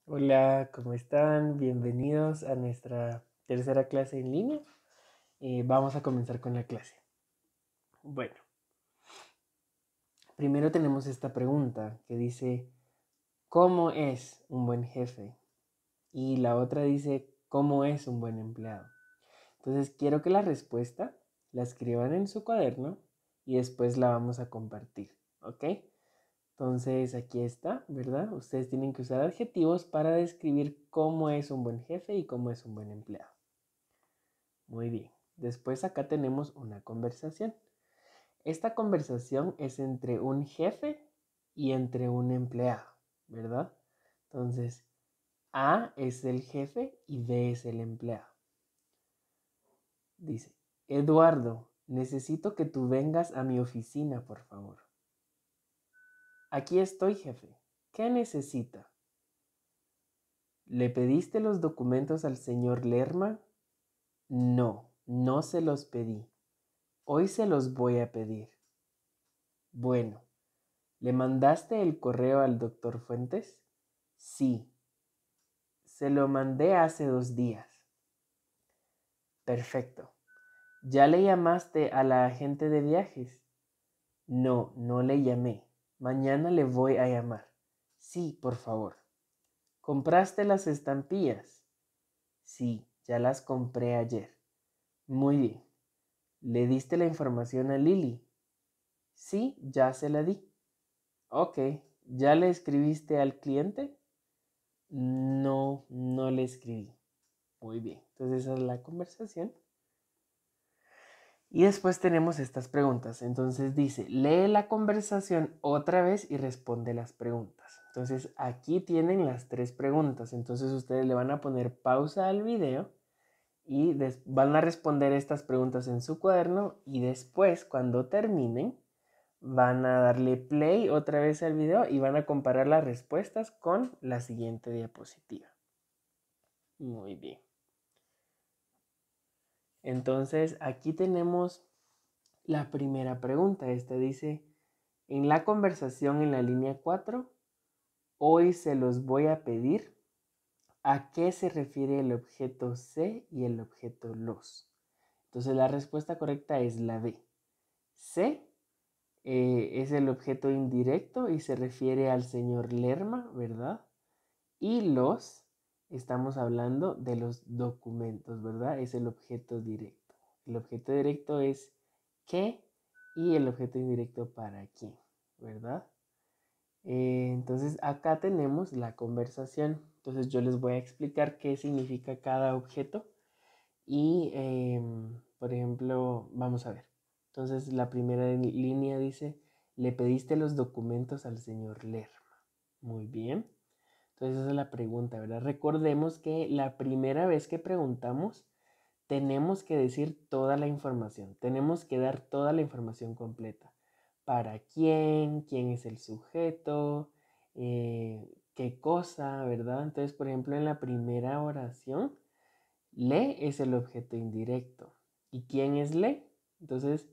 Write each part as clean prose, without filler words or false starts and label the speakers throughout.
Speaker 1: Hola, ¿cómo están? Bienvenidos a nuestra tercera clase en línea. Vamos a comenzar con la clase. Bueno, primero tenemos esta pregunta que dice, ¿cómo es un buen jefe? Y la otra dice, ¿cómo es un buen empleado? Entonces quiero que la respuesta la escriban en su cuaderno y después la vamos a compartir, ¿ok? Entonces aquí está, ¿verdad? Ustedes tienen que usar adjetivos para describir cómo es un buen jefe y cómo es un buen empleado. Muy bien. Después acá tenemos una conversación. Esta conversación es entre un jefe y entre un empleado, ¿verdad? Entonces, A es el jefe y B es el empleado. Dice, Eduardo, necesito que tú vengas a mi oficina, por favor. Aquí estoy, jefe. ¿Qué necesita? ¿Le pediste los documentos al señor Lerma? No, no se los pedí. Hoy se los voy a pedir. Bueno, ¿le mandaste el correo al doctor Fuentes? Sí, se lo mandé hace 2 días. Perfecto. ¿Ya le llamaste a la agente de viajes? No, no le llamé. Mañana le voy a llamar. Sí, por favor. ¿Compraste las estampillas? Sí, ya las compré ayer. Muy bien. ¿Le diste la información a Lily? Sí, ya se la di. Ok, ¿ya le escribiste al cliente? No, no le escribí. Muy bien, entonces esa es la conversación. Y después tenemos estas preguntas. Entonces dice, lee la conversación otra vez y responde las preguntas. Entonces aquí tienen las 3 preguntas. Entonces ustedes le van a poner pausa al video y van a responder estas preguntas en su cuaderno y después cuando terminen van a darle play otra vez al video y van a comparar las respuestas con la siguiente diapositiva. Muy bien. Entonces aquí tenemos la primera pregunta. Esta dice, en la conversación en la línea 4, hoy se los voy a pedir. ¿A qué se refiere el objeto se y el objeto los? Entonces la respuesta correcta es la B. Se es el objeto indirecto y se refiere al señor Lerma, ¿verdad? Y los, estamos hablando de los documentos, ¿verdad? Es el objeto directo. El objeto directo es qué y el objeto indirecto para quién, ¿verdad? Entonces acá tenemos la conversación. Entonces yo les voy a explicar qué significa cada objeto. Y, por ejemplo, vamos a ver. Entonces la primera línea dice, le pediste los documentos al señor Lerma. Muy bien. Entonces esa es la pregunta, ¿verdad? Recordemos que la primera vez que preguntamos, tenemos que decir toda la información. Tenemos que dar toda la información completa. ¿Para quién? ¿Quién es el sujeto? ¿Qué cosa? ¿Verdad? Entonces, por ejemplo, en la primera oración, le es el objeto indirecto. ¿Y quién es le? Entonces,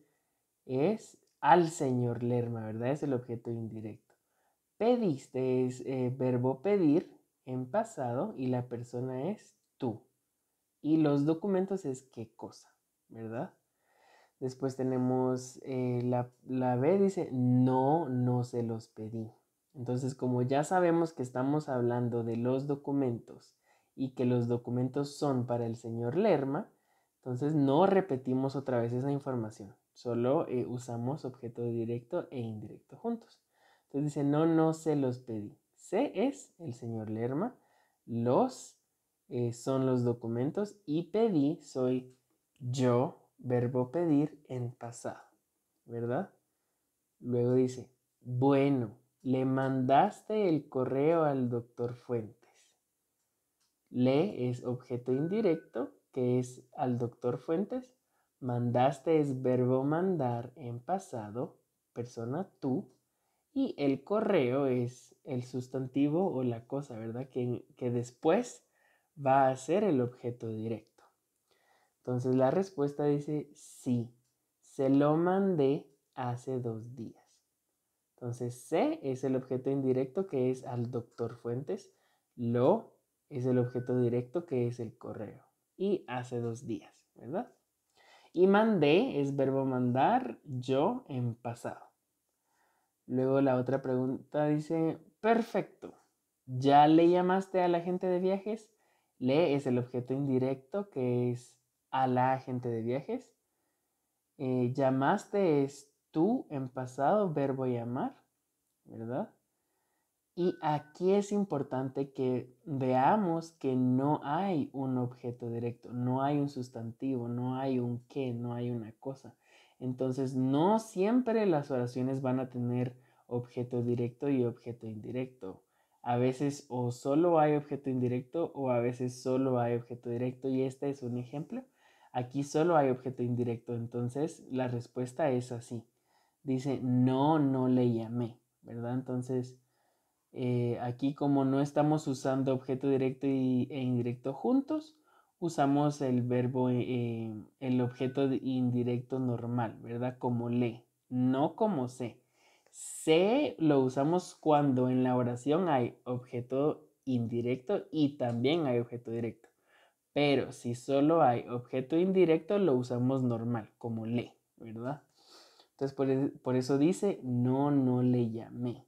Speaker 1: es al señor Lerma, ¿verdad? Es el objeto indirecto. Pediste es verbo pedir en pasado y la persona es tú. Y los documentos es qué cosa, ¿verdad? Después tenemos la B, dice, no, no se los pedí. Entonces, como ya sabemos que estamos hablando de los documentos y que los documentos son para el señor Lerma, entonces no repetimos otra vez esa información. Solo usamos objeto directo e indirecto juntos. Entonces dice, no, no se los pedí. Se es el señor Lerma, los son los documentos y pedí soy yo, verbo pedir en pasado, ¿verdad? Luego dice, bueno, le mandaste el correo al doctor Fuentes. Le es objeto indirecto, que es al doctor Fuentes. Mandaste es verbo mandar en pasado, persona tú. Y el correo es el sustantivo o la cosa, ¿verdad? Que después va a ser el objeto directo. Entonces la respuesta dice sí, se lo mandé hace 2 días. Entonces C es el objeto indirecto que es al doctor Fuentes. Lo es el objeto directo que es el correo. Y hace 2 días, ¿verdad? Y mandé es verbo mandar, yo en pasado. Luego la otra pregunta dice, perfecto. ¿Ya le llamaste a la agente de viajes? Le es el objeto indirecto que es a la agente de viajes. Llamaste es tú en pasado, verbo llamar, ¿verdad? Y aquí es importante que veamos que no hay un objeto directo, no hay un sustantivo, no hay un qué, no hay una cosa. Entonces, no siempre las oraciones van a tener objeto directo y objeto indirecto. A veces o solo hay objeto indirecto o a veces solo hay objeto directo y este es un ejemplo. Aquí solo hay objeto indirecto, entonces la respuesta es así. Dice, no, no le llamé, ¿verdad? Entonces... aquí como no estamos usando objeto directo e indirecto juntos, usamos el verbo, el objeto indirecto normal, ¿verdad? Como le, no como se. Se lo usamos cuando en la oración hay objeto indirecto y también hay objeto directo. Pero si solo hay objeto indirecto, lo usamos normal, como le, ¿verdad? Entonces por eso dice, no, no le llamé.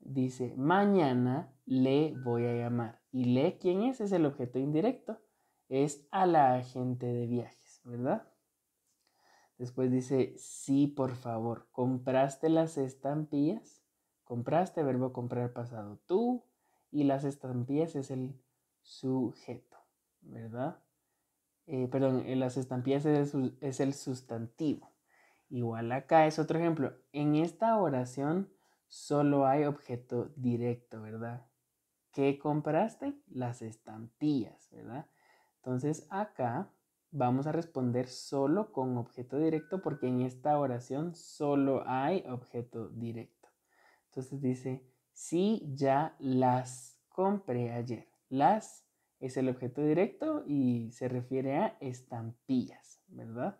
Speaker 1: Dice, mañana le voy a llamar. Y le, ¿quién es? Es el objeto indirecto. Es a la agente de viajes, ¿verdad? Después dice, sí, por favor. ¿Compraste las estampillas? Compraste, verbo comprar pasado tú. Y las estampillas es el sujeto, ¿verdad? Perdón, las estampillas es el sustantivo. Igual acá es otro ejemplo. En esta oración solo hay objeto directo, ¿verdad? ¿Qué compraste? Las estampillas, ¿verdad? Entonces acá vamos a responder solo con objeto directo porque en esta oración solo hay objeto directo. Entonces dice, sí, ya las compré ayer. Las es el objeto directo y se refiere a estampillas, ¿verdad?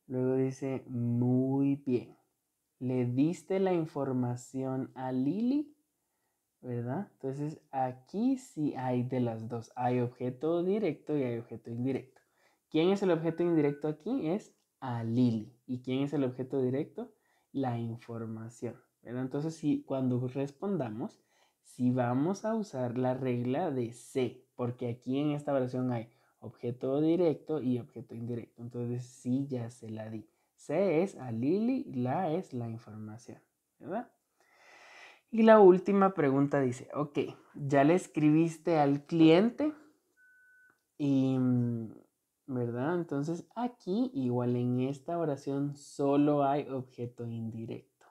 Speaker 1: Luego dice, muy bien. ¿Le diste la información a Lili? ¿Verdad? Entonces aquí sí hay de las dos. Hay objeto directo y hay objeto indirecto. ¿Quién es el objeto indirecto aquí? Es a Lili. ¿Y quién es el objeto directo? La información. ¿Verdad? Entonces sí, cuando respondamos, sí vamos a usar la regla de C. Porque aquí en esta oración hay objeto directo y objeto indirecto. Entonces sí ya se la di. C es a Lili, la es la información. ¿Verdad? Y la última pregunta dice, ok, ya le escribiste al cliente y, ¿verdad? Entonces aquí, igual en esta oración, solo hay objeto indirecto.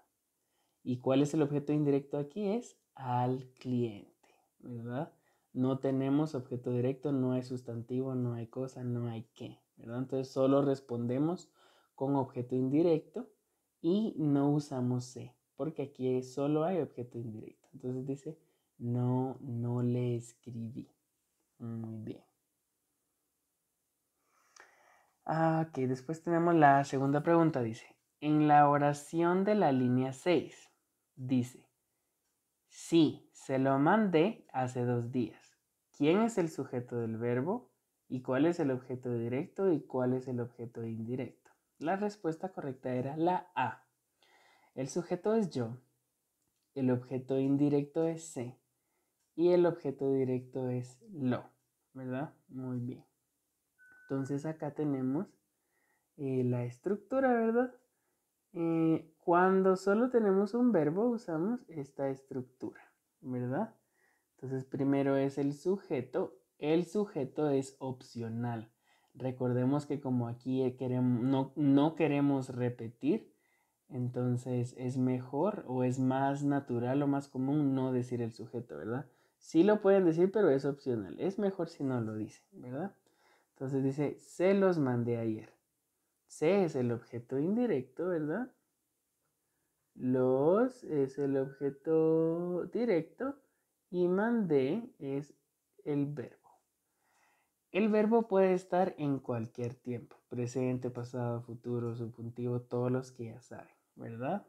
Speaker 1: ¿Y cuál es el objeto indirecto aquí? Es al cliente, ¿verdad? No tenemos objeto directo, no hay sustantivo, no hay cosa, no hay qué, ¿verdad? Entonces solo respondemos con objeto indirecto y no usamos se, porque aquí solo hay objeto indirecto. Entonces dice, no, no le escribí. Muy bien. Ok, después tenemos la segunda pregunta, dice, en la oración de la línea 6, dice, sí, se lo mandé hace 2 días. ¿Quién es el sujeto del verbo? ¿Y cuál es el objeto directo? ¿Y cuál es el objeto indirecto? La respuesta correcta era la A. El sujeto es yo, el objeto indirecto es se y el objeto directo es lo, ¿verdad? Muy bien. Entonces acá tenemos la estructura, ¿verdad? Cuando solo tenemos un verbo usamos esta estructura, ¿verdad? Entonces primero es el sujeto. El sujeto es opcional. Recordemos que como aquí no queremos repetir, entonces es mejor o es más natural o más común no decir el sujeto, ¿verdad? Sí lo pueden decir, pero es opcional. Es mejor si no lo dicen, ¿verdad? Entonces dice, se los mandé ayer. Se es el objeto indirecto, ¿verdad? Los es el objeto directo y mandé es el verbo. El verbo puede estar en cualquier tiempo, presente, pasado, futuro, subjuntivo, todos los que ya saben, ¿verdad?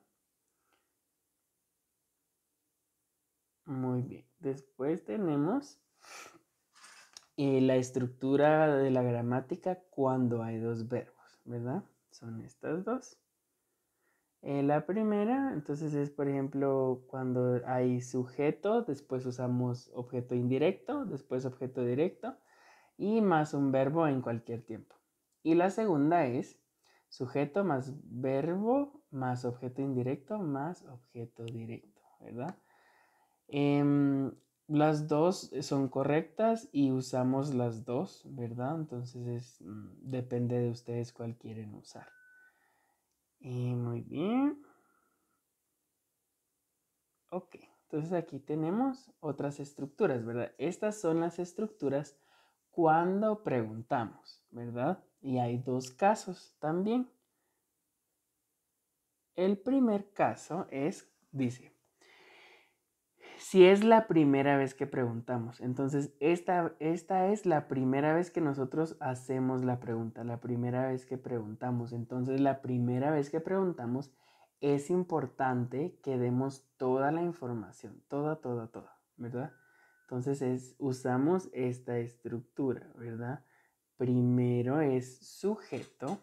Speaker 1: Muy bien. Después tenemos la estructura de la gramática cuando hay dos verbos, ¿verdad? Son estas dos. La primera, entonces es, por ejemplo, cuando hay sujeto, después usamos objeto indirecto, después objeto directo y más un verbo en cualquier tiempo. Y la segunda es sujeto más verbo más objeto indirecto más objeto directo, ¿verdad? Las dos son correctas y usamos las dos, ¿verdad? Entonces depende de ustedes cuál quieren usar. Muy bien. Ok, entonces aquí tenemos otras estructuras, ¿verdad? Estas son las estructuras cuando preguntamos, ¿verdad? Y hay dos casos también. El primer caso dice, si es la primera vez que preguntamos, entonces esta es la primera vez que nosotros hacemos la pregunta, la primera vez que preguntamos. Entonces la primera vez que preguntamos es importante que demos toda la información, toda, ¿verdad? Entonces usamos esta estructura, ¿verdad? Primero es sujeto,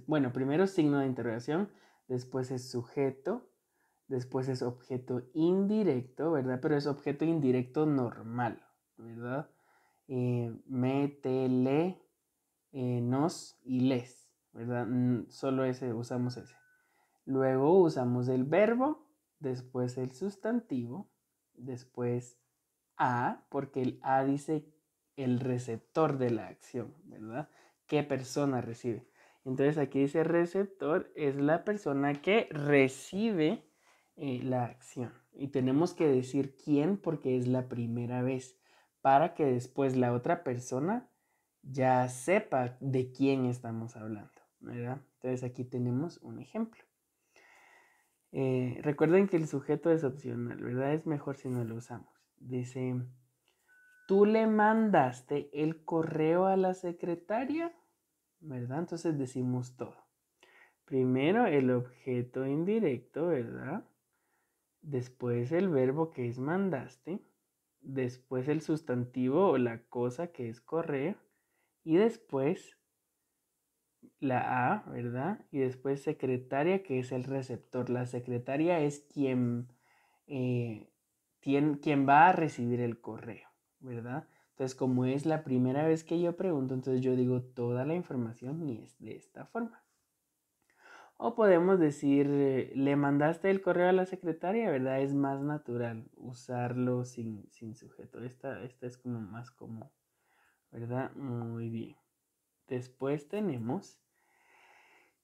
Speaker 1: bueno, primero signo de interrogación, después es sujeto, después es objeto indirecto, ¿verdad? Pero es objeto indirecto normal, ¿verdad? Me, te, le, nos y les, ¿verdad? Solo usamos ese. Luego usamos el verbo, después el sustantivo, después a, porque el a dice el receptor de la acción, ¿verdad? ¿Qué persona recibe? Entonces aquí dice receptor, es la persona que recibe la acción. Y tenemos que decir quién porque es la primera vez, para que después la otra persona ya sepa de quién estamos hablando, ¿verdad? Entonces aquí tenemos un ejemplo. Recuerden que el sujeto es opcional, ¿verdad? Es mejor si no lo usamos. Dice, ¿tú le mandaste el correo a la secretaria? ¿Verdad? Entonces decimos todo. Primero el objeto indirecto, ¿verdad? Después el verbo que es mandaste. Después el sustantivo o la cosa que es correo. Y después la A, ¿verdad? Y después secretaria, que es el receptor. La secretaria es quien va a recibir el correo, ¿verdad? Entonces, como es la primera vez que yo pregunto, entonces yo digo toda la información y es de esta forma. O podemos decir, le mandaste el correo a la secretaria, ¿verdad? Es más natural usarlo sin sujeto. Esta es como más común, ¿verdad? Muy bien. Después tenemos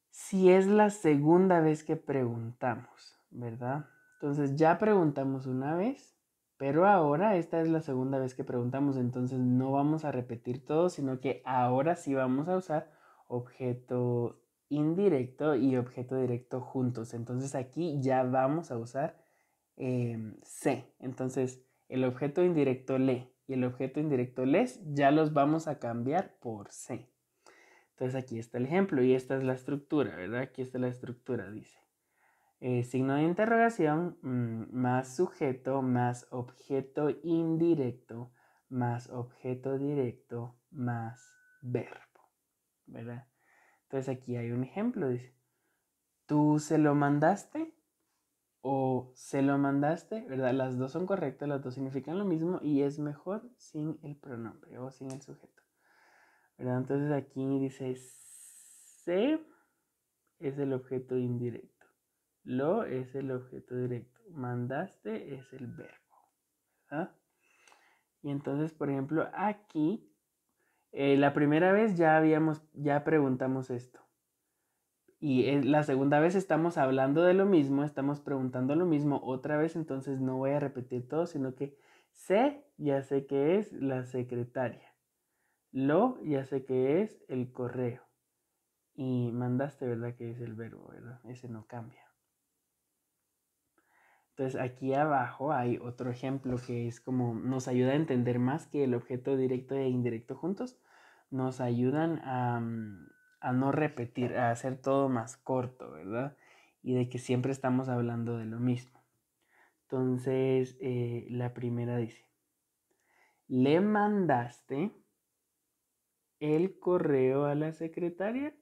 Speaker 1: si es la segunda vez que preguntamos, ¿verdad? Entonces ya preguntamos una vez, pero ahora esta es la segunda vez que preguntamos, entonces no vamos a repetir todo, sino que ahora sí vamos a usar objeto indirecto y objeto directo juntos. Entonces aquí ya vamos a usar se. Entonces el objeto indirecto le y el objeto indirecto les ya los vamos a cambiar por se. Entonces aquí está el ejemplo y esta es la estructura, ¿verdad? Aquí está la estructura, dice. Signo de interrogación más sujeto más objeto indirecto más objeto directo más verbo, ¿verdad? Entonces aquí hay un ejemplo, dice. ¿Tú se lo mandaste? O se lo mandaste, ¿verdad? Las dos son correctas, las dos significan lo mismo y es mejor sin el pronombre o sin el sujeto, ¿verdad? Entonces aquí dice se es el objeto indirecto. Lo es el objeto directo. Mandaste es el verbo, ¿verdad? Y entonces, por ejemplo, aquí, la primera vez ya preguntamos esto. Y la segunda vez estamos hablando de lo mismo, estamos preguntando lo mismo otra vez, entonces no voy a repetir todo, sino que ya sé que es la secretaria. Lo, ya sé que es el correo. Y mandaste, ¿verdad? Que es el verbo, ¿verdad? Ese no cambia. Entonces aquí abajo hay otro ejemplo que es como nos ayuda a entender más que el objeto directo e indirecto juntos. Nos ayudan a no repetir, a hacer todo más corto, ¿verdad? Y de que siempre estamos hablando de lo mismo. Entonces, la primera dice, ¿le mandaste el correo a la secretaria?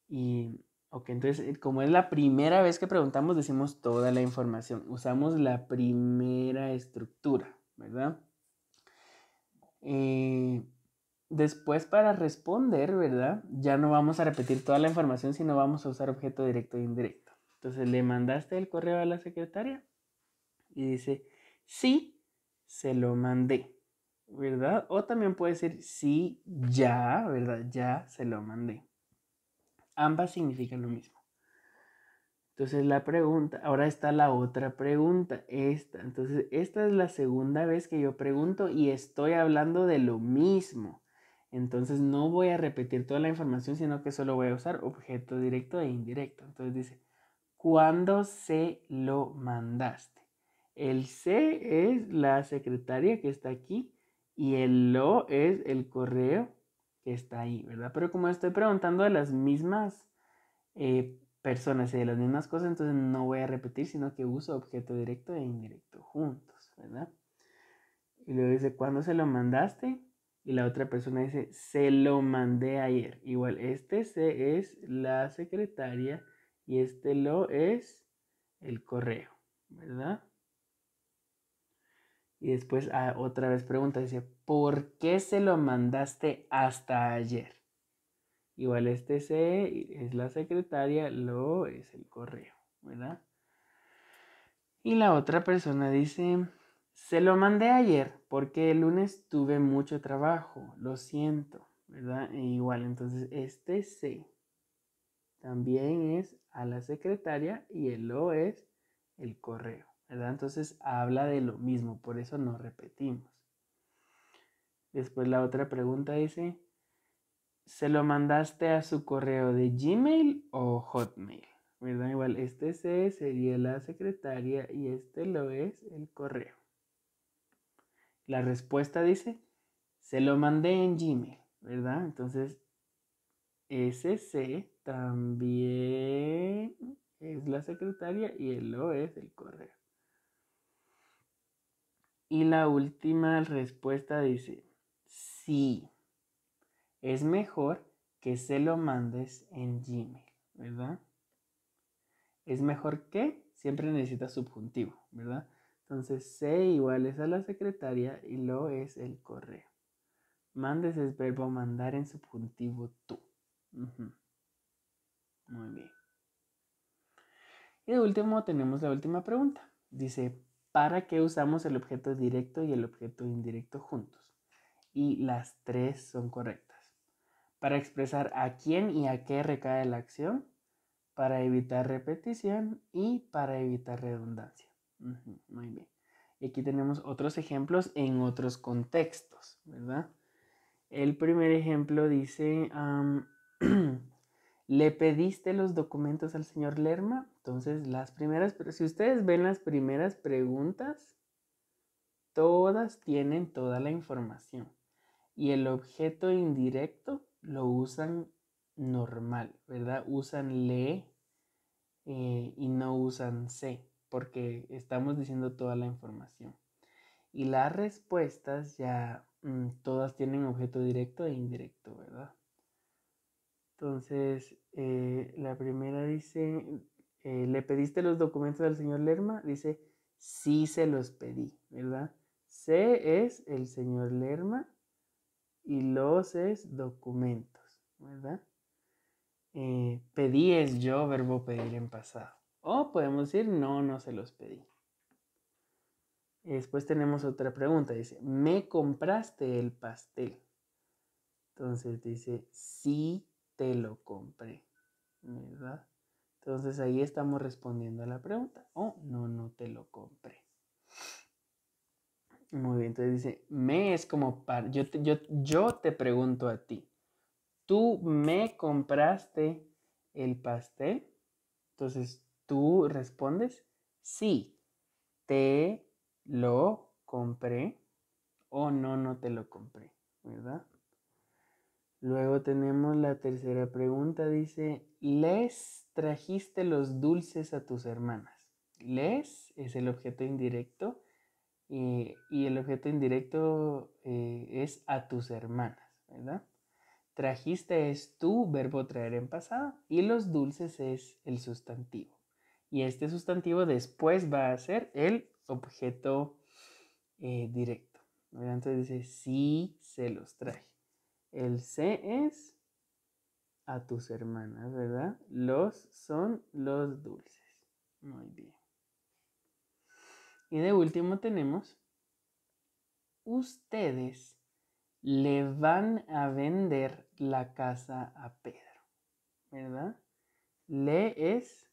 Speaker 1: Y, ok, entonces, como es la primera vez que preguntamos, decimos toda la información. Usamos la primera estructura, ¿verdad? Después para responder, ¿verdad? Ya no vamos a repetir toda la información, sino vamos a usar objeto directo e indirecto. Entonces, ¿le mandaste el correo a la secretaria? Y dice, sí, se lo mandé, ¿verdad? O también puede decir, sí, ya, ¿verdad? Ya se lo mandé. Ambas significan lo mismo. Entonces la pregunta, ahora está la otra pregunta, esta. Entonces esta es la segunda vez que yo pregunto y estoy hablando de lo mismo. Entonces no voy a repetir toda la información, sino que solo voy a usar objeto directo e indirecto. Entonces dice, ¿cuándo se lo mandaste? El se es la secretaria que está aquí y el lo es el correo que está ahí, ¿verdad? Pero como estoy preguntando de las mismas personas y de las mismas cosas, entonces no voy a repetir, sino que uso objeto directo e indirecto juntos, ¿verdad? Y luego dice, ¿cuándo se lo mandaste? Y la otra persona dice, se lo mandé ayer. Igual, este se es la secretaria y este lo es el correo, ¿verdad? Y después otra vez pregunta, dice, ¿por qué se lo mandaste hasta ayer? Igual este se es la secretaria, lo es el correo, ¿verdad? Y la otra persona dice, se lo mandé ayer porque el lunes tuve mucho trabajo, lo siento, ¿verdad? E igual, entonces este se también es a la secretaria y el lo es el correo, ¿verdad? Entonces habla de lo mismo, por eso no repetimos. Después la otra pregunta dice, ¿se lo mandaste a su correo de Gmail o Hotmail? ¿Verdad? Igual este se sería la secretaria y este lo es el correo. La respuesta dice, se lo mandé en Gmail, ¿verdad? Entonces, ese se también es la secretaria y el lo es el correo. Y la última respuesta dice, sí, es mejor que se lo mandes en Gmail, ¿verdad? Es mejor que, siempre necesita subjuntivo, ¿verdad? Entonces, se igual es a la secretaria y lo es el correo. Mandes es verbo mandar en subjuntivo tú. Muy bien. Y de último tenemos la última pregunta. Dice, ¿para qué usamos el objeto directo y el objeto indirecto juntos? Y las tres son correctas. Para expresar a quién y a qué recae la acción, para evitar repetición y para evitar redundancia. Muy bien. Y aquí tenemos otros ejemplos en otros contextos, ¿verdad? El primer ejemplo dice, ¿le pediste los documentos al señor Lerma? Entonces, si ustedes ven las primeras preguntas, todas tienen toda la información. Y el objeto indirecto lo usan normal, ¿verdad? Usan le y no usan se, porque estamos diciendo toda la información. Y las respuestas ya todas tienen objeto directo e indirecto, ¿verdad? Entonces, la primera dice, ¿le pediste los documentos al señor Lerma? Dice, sí se los pedí, ¿verdad? Se es el señor Lerma y los es documentos, ¿verdad? Pedí es yo, verbo pedir en pasado. O podemos decir, no, no se los pedí. Después tenemos otra pregunta, dice, ¿me compraste el pastel? Entonces dice, sí te lo compré, ¿verdad? Entonces ahí estamos respondiendo a la pregunta. Oh, no, no te lo compré. Muy bien, entonces dice, me es como para, yo te pregunto a ti, ¿tú me compraste el pastel? Entonces tú respondes, sí, te lo compré o no, no te lo compré, ¿verdad? Luego tenemos la tercera pregunta, dice, ¿les trajiste los dulces a tus hermanas? les es el objeto indirecto y el objeto indirecto es a tus hermanas, ¿verdad? Trajiste es tu, verbo traer en pasado, y los dulces es el sustantivo. Y este sustantivo después va a ser el objeto directo, ¿verdad? Entonces dice, sí se los traje. El se es a tus hermanas, ¿verdad? Los son los dulces. Muy bien. Y de último tenemos, ustedes le van a vender la casa a Pedro, ¿verdad? Le es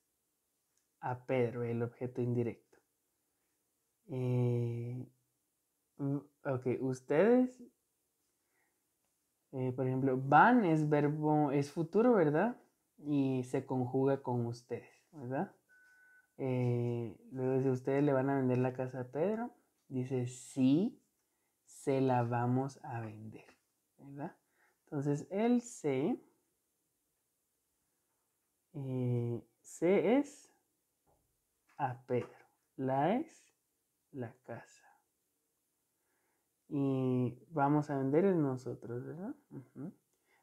Speaker 1: a Pedro, el objeto indirecto. Ok, ustedes, por ejemplo, van es verbo, es futuro, ¿verdad? Y se conjuga con ustedes, ¿verdad? Luego dice, ustedes le van a vender la casa a Pedro. Dice, sí, se la vamos a vender, ¿verdad? Entonces, el se es a Pedro. La es la casa. Y vamos a vender es nosotros, ¿verdad?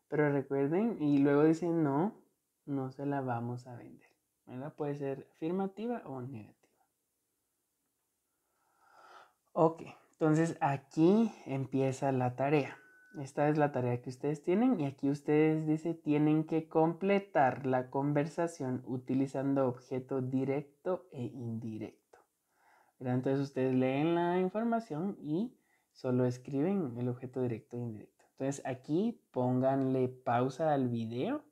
Speaker 1: Pero recuerden, y luego dicen no, no se la vamos a vender, ¿verdad? Puede ser afirmativa o negativa. Ok, entonces aquí empieza la tarea. Esta es la tarea que ustedes tienen y aquí ustedes dice tienen que completar la conversación utilizando objeto directo e indirecto. ¿Verdad? Entonces ustedes leen la información y solo escriben el objeto directo e indirecto. Entonces aquí pónganle pausa al video,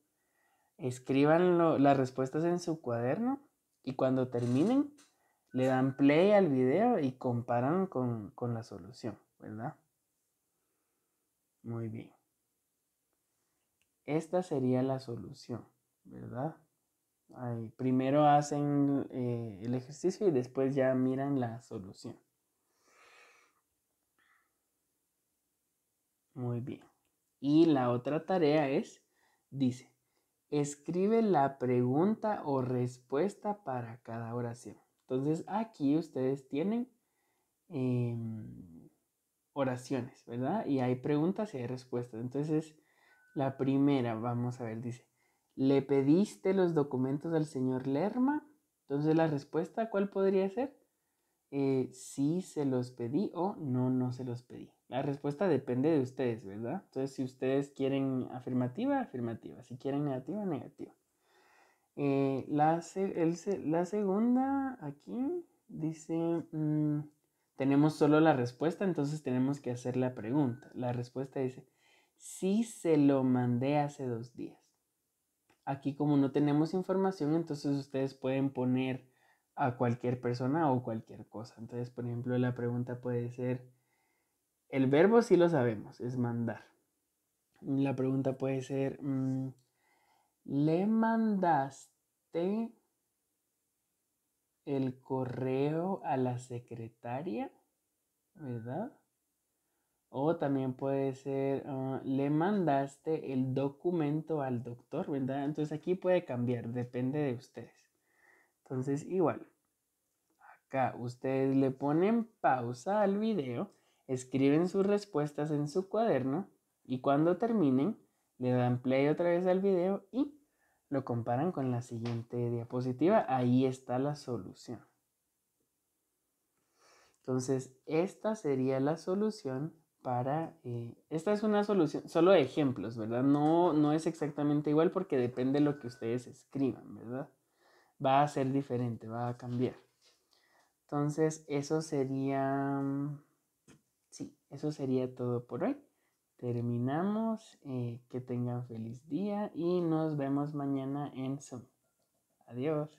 Speaker 1: escriban las respuestas en su cuaderno y cuando terminen le dan play al video y comparan con la solución, ¿verdad? Muy bien. Esta sería la solución, ¿verdad? Primero hacen el ejercicio y después ya miran la solución. Muy bien. Y la otra tarea es, dice, escribe la pregunta o respuesta para cada oración. Entonces aquí ustedes tienen oraciones, ¿verdad? Y hay preguntas y hay respuestas. Entonces, la primera, vamos a ver, dice, ¿le pediste los documentos al señor Lerma? Entonces, la respuesta, ¿cuál podría ser? Sí se los pedí o no, no se los pedí. La respuesta depende de ustedes, ¿verdad? Entonces, si ustedes quieren afirmativa, afirmativa. Si quieren negativa, negativa. La segunda aquí dice, tenemos solo la respuesta, entonces tenemos que hacer la pregunta. La respuesta dice, sí se lo mandé hace 2 días. Aquí como no tenemos información, entonces ustedes pueden poner a cualquier persona o cualquier cosa. Entonces, por ejemplo, la pregunta puede ser, el verbo sí lo sabemos, es mandar. La pregunta puede ser, ¿le mandaste el correo a la secretaria? ¿Verdad? O también puede ser, le mandaste el documento al doctor, ¿verdad? Entonces aquí puede cambiar, depende de ustedes. Entonces igual, acá ustedes le ponen pausa al video, escriben sus respuestas en su cuaderno y cuando terminen le dan play otra vez al video y lo comparan con la siguiente diapositiva. Ahí está la solución. Entonces, esta sería la solución para... esta es una solución, solo de ejemplos, ¿verdad? No es exactamente igual porque depende de lo que ustedes escriban, ¿verdad? Va a ser diferente, va a cambiar. Entonces, eso sería... sí, eso sería todo por hoy. Terminamos. Que tengan feliz día y nos vemos mañana en Zoom. Adiós.